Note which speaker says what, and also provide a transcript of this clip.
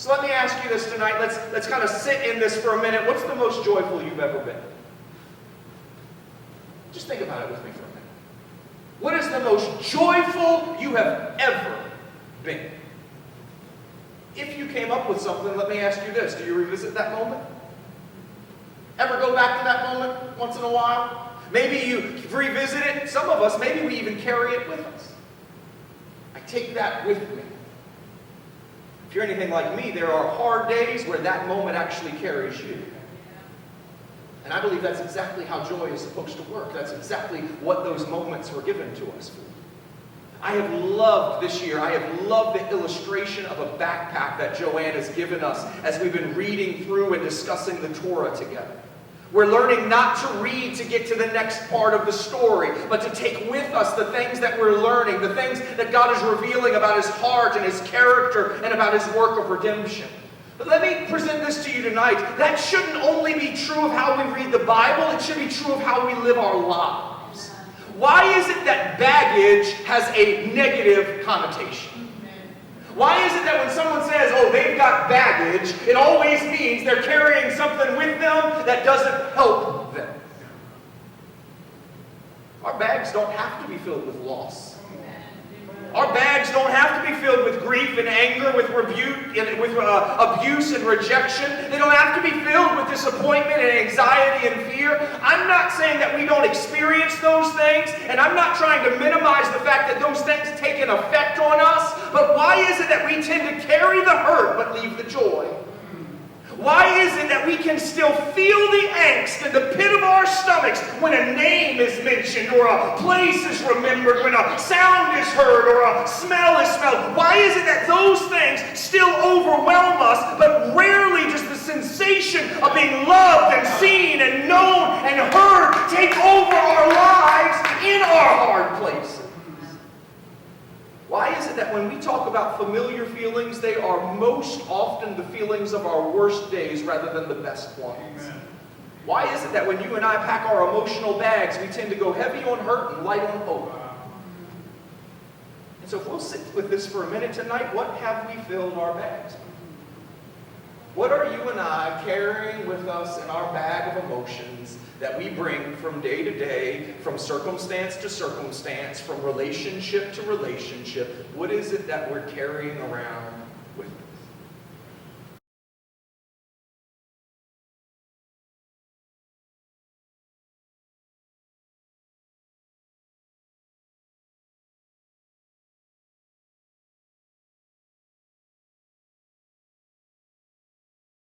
Speaker 1: So let me ask you this tonight. Let's kind of sit in this for a minute. What's the most joyful you've ever been? Just think about it with me for a minute. What is the most joyful you have ever been? If you came up with something, let me ask you this. Do you revisit that moment? Ever go back to that moment once in a while? Maybe you revisit it. Some of us, maybe we even carry it with us. I take that with me. If you're anything like me, there are hard days where that moment actually carries you. And I believe that's exactly how joy is supposed to work. That's exactly what those moments were given to us for. I have loved this year, I have loved the illustration of a backpack that Joanne has given us as we've been reading through and discussing the Torah together. We're learning not to read to get to the next part of the story, but to take with us the things that we're learning, the things that God is revealing about His heart and His character and about His work of redemption. But let me present this to you tonight. That shouldn't only be true of how we read the Bible, it should be true of how we live our lives. Why is it that baggage has a negative connotation? Why is it that when someone says, oh, they've got baggage, it always means they're carrying something with them that doesn't help them? Our bags don't have to be filled with loss. Our bags don't have to be filled with grief and anger, with rebuke, and with abuse and rejection. They don't have to be filled with disappointment and anxiety and fear. I'm not saying that we don't experience those things, and I'm not trying to minimize the fact that those things take an effect on us, but why is it that we tend to carry the hurt but leave the joy? Why is it that we can still feel the angst in the pit of our stomachs when a name is mentioned, or a place is remembered, when a sound is heard, or a smell is smelled? Why is it that those things still overwhelm us, but rarely does the sensation of being loved and seen and known and heard take over our lives in our hard places? Why is it that when we talk about familiar feelings, they are most often the feelings of our worst days rather than the best ones? Amen. Why is it that when you and I pack our emotional bags, we tend to go heavy on hurt and light on hope? And so if we'll sit with this for a minute tonight, what have we filled our bags with? What are you and I carrying with us in our bag of emotions that we bring from day to day, from circumstance to circumstance, from relationship to relationship? What is it that we're carrying around